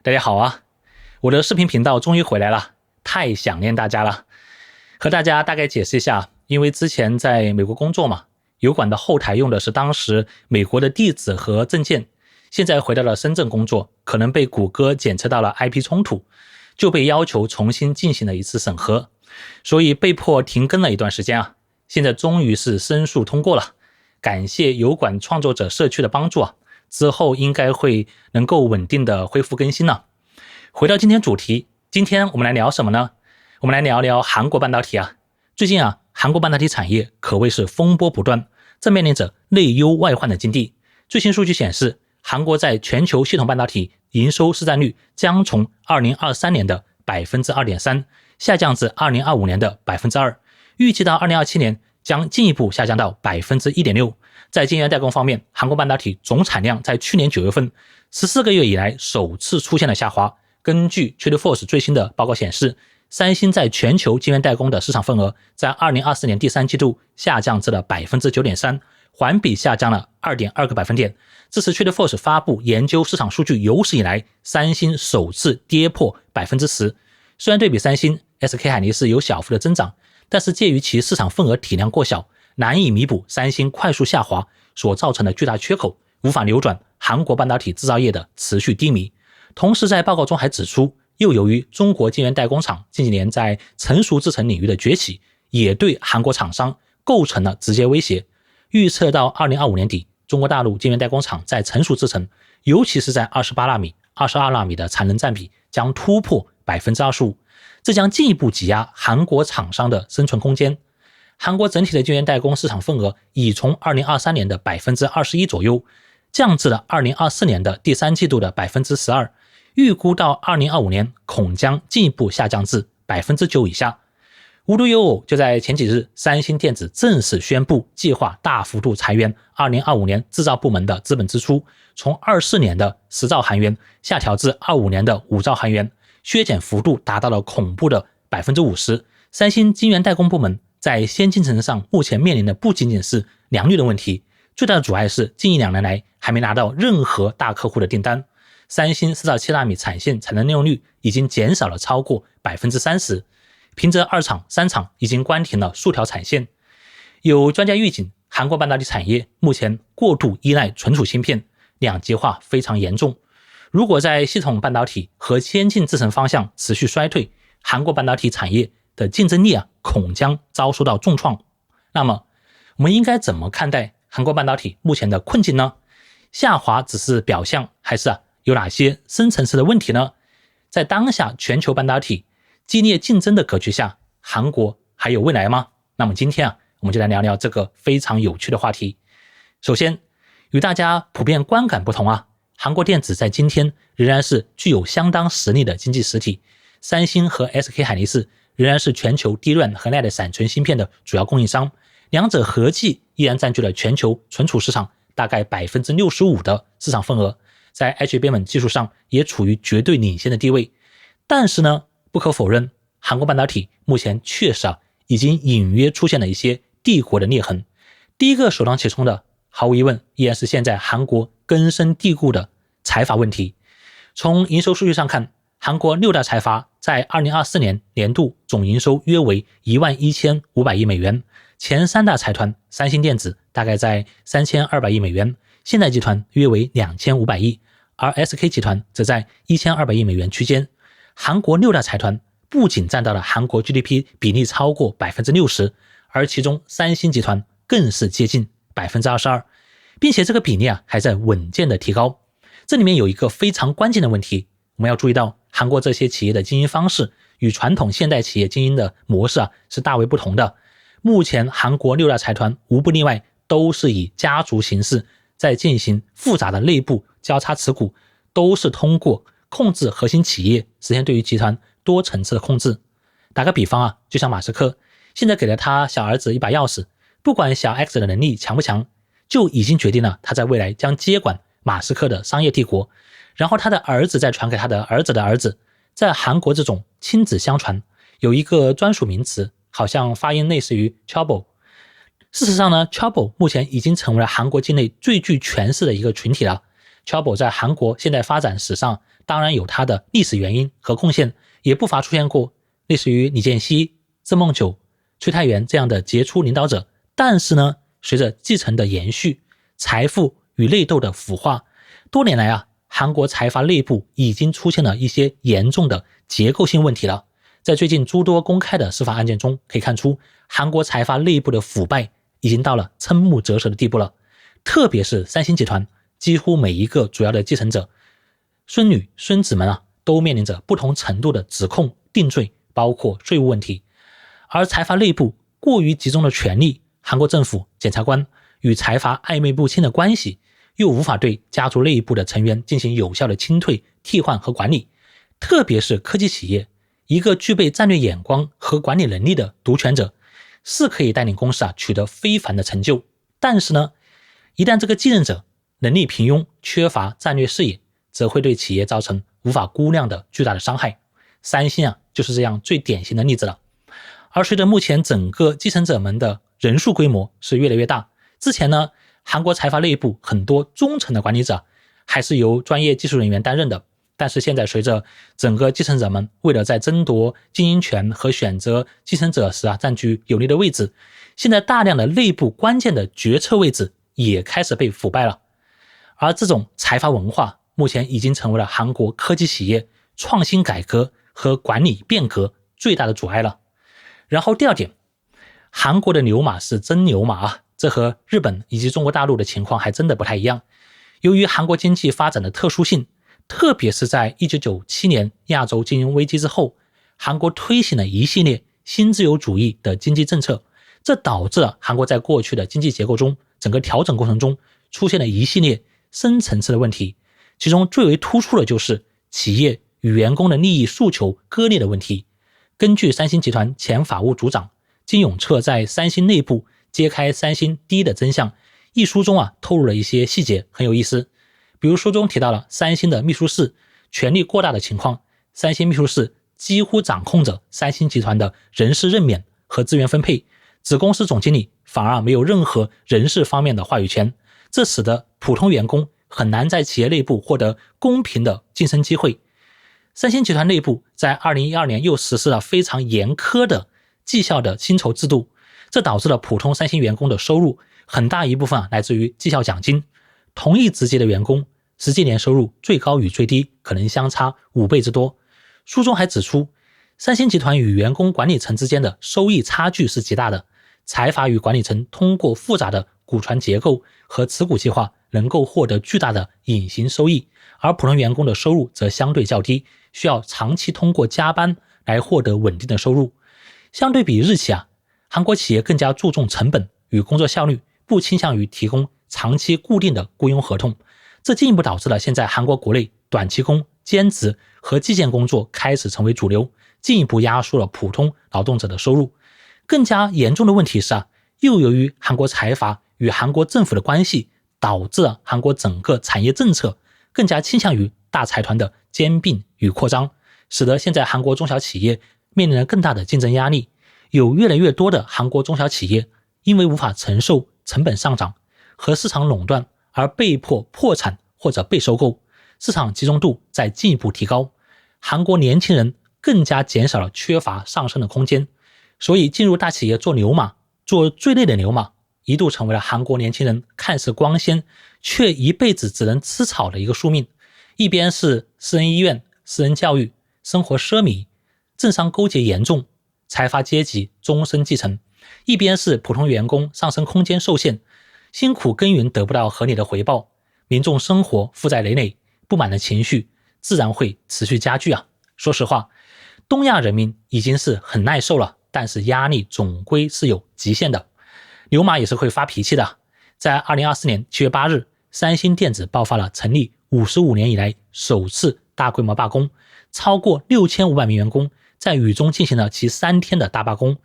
大家好啊，我的视频频道终于回来了，太想念大家了。和大家大概解释一下，因为之前在美国工作嘛，油管的后台用的是当时美国的地址和证件，现在回到了深圳工作，可能被谷歌检测到了 IP 冲突，就被要求重新进行了一次审核，所以被迫停更了一段时间啊。现在终于是申诉通过了，感谢油管创作者社区的帮助啊，之后应该会能够稳定的恢复更新了。回到今天主题，今天我们来聊什么呢？我们来聊聊韩国半导体啊。最近啊，韩国半导体产业可谓是风波不断，正面临着内忧外患的境地。最新数据显示，韩国在全球系统半导体营收市占率将从2023年的 2.3% 下降至2025年的 2%， 预计到2027年将进一步下降到 1.6%。在晶圆代工方面，韩国半导体总产量在去年9月份14个月以来首次出现了下滑。根据 TradeForce 最新的报告显示，三星在全球晶圆代工的市场份额在2024年第三季度下降至了 9.3%， 环比下降了 2.2个百分点。这是 TradeForce 发布研究市场数据有史以来三星首次跌破 10%。 虽然对比三星 SK 海力士有小幅的增长，但是介于其市场份额体量过小，难以弥补三星快速下滑所造成的巨大缺口，无法扭转韩国半导体制造业的持续低迷。同时在报告中还指出，又由于中国晶圆代工厂近几年在成熟制程领域的崛起，也对韩国厂商构成了直接威胁。预测到2025年底，中国大陆晶圆代工厂在成熟制程，尤其是在28纳米、22纳米的产能占比将突破 25%， 这将进一步挤压韩国厂商的生存空间。韩国整体的晶圆代工市场份额已从2023年的 21% 左右降至了2024年的第三季度的 12%， 预估到2025年恐将进一步下降至 9% 以下。无独有偶，就在前几日，三星电子正式宣布计划大幅度裁员2025年制造部门的资本支出，从24年的10兆韩元下调至25年的5兆韩元，削减幅度达到了恐怖的 50%。 三星晶圆代工部门在先进程上目前面临的不仅仅是良率的问题，最大的阻碍是近1-2年来还没拿到任何大客户的订单。三星4到7纳米产线产能利用率已经减少了超过 30%， 平泽2厂3厂已经关停了数条产线。有专家预警，韩国半导体产业目前过度依赖存储芯片，两极化非常严重。如果在系统半导体和先进制程方向持续衰退，韩国半导体产业的竞争力恐将遭受到重创。那么我们应该怎么看待韩国半导体目前的困境呢？下滑只是表象，还是有哪些深层次的问题呢？在当下全球半导体激烈竞争的格局下，韩国还有未来吗？那么今天我们就来聊聊这个非常有趣的话题。首先，与大家普遍观感不同韩国电子在今天仍然是具有相当实力的经济实体，三星和 SK 海力士仍然是全球DRAM和 NAND 闪存芯片的主要供应商，两者合计依然占据了全球存储市场大概 65% 的市场份额，在 HBM 技术上也处于绝对领先的地位。但是呢，不可否认，韩国半导体目前确实已经隐约出现了一些帝国的裂痕。第一个首当其冲的，毫无疑问依然是现在韩国根深蒂固的财阀问题。从营收数据上看，韩国6大财阀在2024年年度总营收约为11500亿美元，前3大财团三星电子大概在3200亿美元，现代集团约为2500亿，而 SK 集团则在1200亿美元区间。韩国6大财团不仅占到了韩国 GDP 比例超过 60%， 而其中三星集团更是接近 22%， 并且这个比例还在稳健的提高。这里面有一个非常关键的问题，我们要注意到韩国这些企业的经营方式与传统现代企业经营的模式是大为不同的。目前韩国6大财团无不例外都是以家族形式在进行复杂的内部交叉持股，都是通过控制核心企业实现对于集团多层次的控制。打个比方就像马斯克现在给了他小儿子一把钥匙，不管小 X 的能力强不强，就已经决定了他在未来将接管马斯克的商业帝国，然后他的儿子再传给他的儿子的儿子。在韩国这种亲子相传有一个专属名词，好像发音类似于 Chobol。 事实上呢， Chobol 目前已经成为了韩国境内最具权势的一个群体了。Chobol 在韩国现代发展史上当然有它的历史原因和贡献，也不乏出现过类似于李健熙、郑梦九、崔泰元这样的杰出领导者。但是呢，随着继承的延续，财富与内斗的腐化，多年来韩国财阀内部已经出现了一些严重的结构性问题了。在最近诸多公开的司法案件中可以看出，韩国财阀内部的腐败已经到了瞠目结舌的地步了。特别是三星集团，几乎每一个主要的继承者孙女孙子们都面临着不同程度的指控定罪，包括税务问题。而财阀内部过于集中的权力，韩国政府检察官与财阀暧昧不清的关系，又无法对家族内部的成员进行有效的清退、替换和管理。特别是科技企业，一个具备战略眼光和管理能力的独权者是可以带领公司取得非凡的成就，但是呢，一旦这个继任者能力平庸，缺乏战略视野，则会对企业造成无法估量的巨大的伤害。三星就是这样最典型的例子了。而随着目前整个继承者们的人数规模是越来越大，之前呢，韩国财阀内部很多中层的管理者还是由专业技术人员担任的，但是现在随着整个继承者们为了在争夺经营权和选择继承者时占据有利的位置，现在大量的内部关键的决策位置也开始被腐败了。而这种财阀文化目前已经成为了韩国科技企业创新改革和管理变革最大的阻碍了。然后第二点，韩国的牛马是真牛马这和日本以及中国大陆的情况还真的不太一样。由于韩国经济发展的特殊性，特别是在1997年亚洲金融危机之后，韩国推行了一系列新自由主义的经济政策，这导致了韩国在过去的经济结构中整个调整过程中出现了一系列深层次的问题，其中最为突出的就是企业与员工的利益诉求割裂的问题。根据三星集团前法务组长金永彻在三星内部揭开三星第一的真相一书中透露了一些细节，很有意思。比如书中提到了三星的秘书室权力过大的情况，三星秘书室几乎掌控着三星集团的人事任免和资源分配，子公司总经理反而没有任何人事方面的话语权，这使得普通员工很难在企业内部获得公平的晋升机会。三星集团内部在2012年又实施了非常严苛的绩效的薪酬制度，这导致了普通三星员工的收入很大一部分来自于绩效奖金，同一职级的员工实际年收入最高与最低可能相差5倍之多。书中还指出，三星集团与员工管理层之间的收益差距是极大的，财阀与管理层通过复杂的股权结构和持股计划能够获得巨大的隐形收益，而普通员工的收入则相对较低，需要长期通过加班来获得稳定的收入。相对比日企韩国企业更加注重成本与工作效率，不倾向于提供长期固定的雇佣合同，这进一步导致了现在韩国国内短期工、兼职和计件工作开始成为主流，进一步压缩了普通劳动者的收入。更加严重的问题是又由于韩国财阀与韩国政府的关系，导致了韩国整个产业政策更加倾向于大财团的兼并与扩张，使得现在韩国中小企业面临了更大的竞争压力。有越来越多的韩国中小企业因为无法承受成本上涨和市场垄断而被迫破产或者被收购，市场集中度在进一步提高，韩国年轻人更加减少了缺乏上升的空间，所以进入大企业做牛马，做最累的牛马，一度成为了韩国年轻人看似光鲜却一辈子只能吃草的一个宿命。一边是私人医院、私人教育，生活奢靡，政商勾结严重，财阀阶级终身继承；一边是普通员工上升空间受限，辛苦耕耘得不到合理的回报，民众生活负债累累，不满的情绪自然会持续加剧说实话，东亚人民已经是很耐受了，但是压力总归是有极限的，牛马也是会发脾气的。在2024年7月8日，三星电子爆发了成立55年以来首次大规模罢工，超过6500名员工在雨中进行了其3天的大罢工。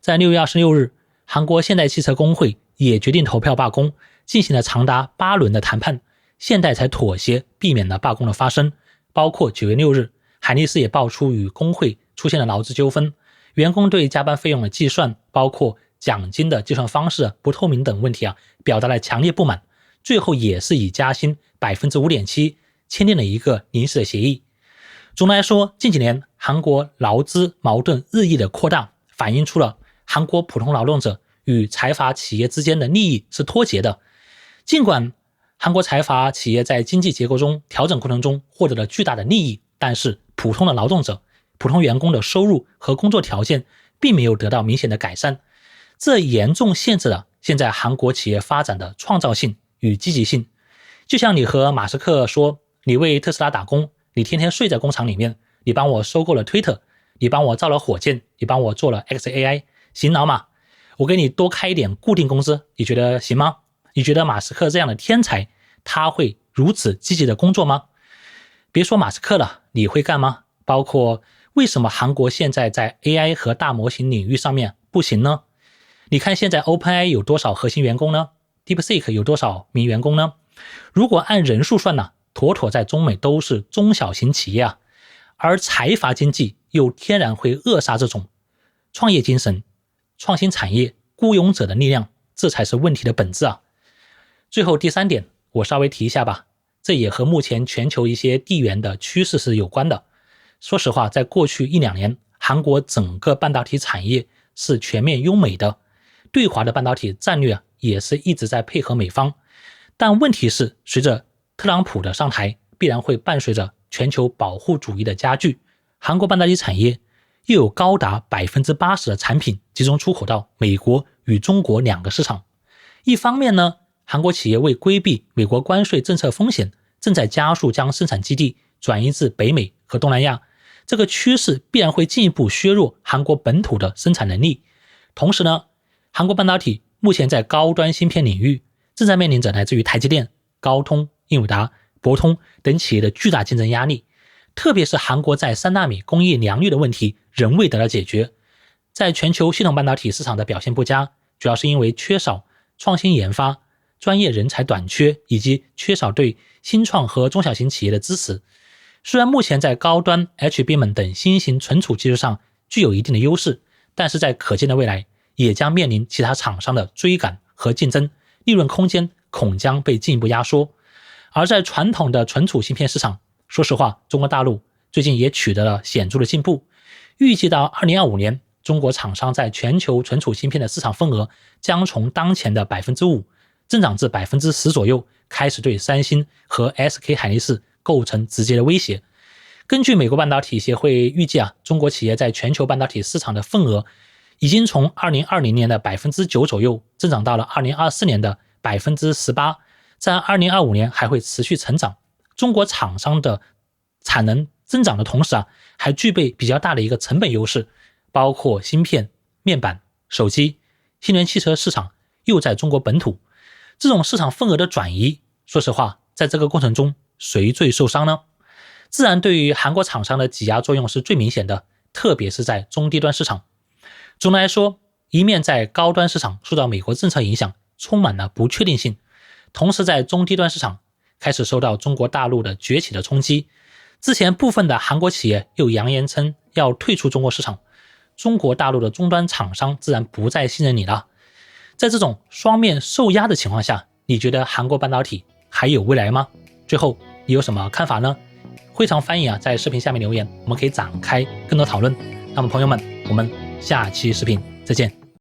在6月26日，韩国现代汽车工会也决定投票罢工，进行了长达8轮的谈判，现代才妥协避免了罢工的发生。包括9月6日，海力士也爆出与工会出现了劳资纠纷，员工对加班费用的计算，包括奖金的计算方式不透明等问题表达了强烈不满，最后也是以加薪 5.7%、签订了一个临时的协议。总的来说，近几年韩国劳资矛盾日益的扩大，反映出了韩国普通劳动者与财阀企业之间的利益是脱节的。尽管韩国财阀企业在经济结构中调整过程中获得了巨大的利益，但是普通的劳动者、普通员工的收入和工作条件并没有得到明显的改善，这严重限制了现在韩国企业发展的创造性与积极性。就像你和马斯克说，你为特斯拉打工，你天天睡在工厂里面，你帮我收购了推特，你帮我造了火箭，你帮我做了 XAI， 行劳嘛，我给你多开一点固定工资，你觉得行吗？你觉得马斯克这样的天才，他会如此积极的工作吗？别说马斯克了，你会干吗？包括为什么韩国现在在 AI 和大模型领域上面不行呢？你看现在 OpenAI 有多少核心员工呢？ DeepSeek 有多少名员工呢？如果按人数算呢，妥妥在中美都是中小型企业啊，而财阀经济又天然会扼杀这种创业精神、创新产业、雇佣者的力量，这才是问题的本质啊。最后第三点，我稍微提一下吧，这也和目前全球一些地缘的趋势是有关的。说实话，在过去1-2年，韩国整个半导体产业是全面优美的，对华的半导体战略也是一直在配合美方。但问题是，随着特朗普的上台，必然会伴随着全球保护主义的加剧，韩国半导体产业又有高达 80% 的产品集中出口到美国与中国2个市场。一方面呢，韩国企业为规避美国关税政策风险，正在加速将生产基地转移至北美和东南亚，这个趋势必然会进一步削弱韩国本土的生产能力。同时呢，韩国半导体目前在高端芯片领域正在面临着来自于台积电、高通、英伟达、博通等企业的巨大竞争压力，特别是韩国在3纳米工艺良率的问题仍未得到解决。在全球系统半导体市场的表现不佳，主要是因为缺少创新研发、专业人才短缺以及缺少对新创和中小型企业的支持。虽然目前在高端 HBM 等新型存储技术上具有一定的优势，但是在可见的未来也将面临其他厂商的追赶和竞争，利润空间恐将被进一步压缩。而在传统的存储芯片市场，说实话，中国大陆最近也取得了显著的进步。预计到2025年，中国厂商在全球存储芯片的市场份额将从当前的 5% 增长至 10% 左右，开始对三星和 SK 海力士构成直接的威胁。根据美国半导体协会预计中国企业在全球半导体市场的份额已经从2020年的 9% 左右增长到了2024年的 18%， 在2025年还会持续成长。中国厂商的产能增长的同时还具备比较大的一个成本优势，包括芯片、面板、手机、新能源汽车市场又在中国本土。这种市场份额的转移，说实话，在这个过程中谁最受伤呢？自然对于韩国厂商的挤压作用是最明显的，特别是在中低端市场。总的来说，一面在高端市场受到美国政策影响，充满了不确定性，同时在中低端市场开始受到中国大陆的崛起的冲击。之前部分的韩国企业又扬言称要退出中国市场，中国大陆的终端厂商自然不再信任你了。在这种双面受压的情况下，你觉得韩国半导体还有未来吗？最后你有什么看法呢？非常欢迎在视频下面留言，我们可以展开更多讨论。那么朋友们，我们下期视频再见。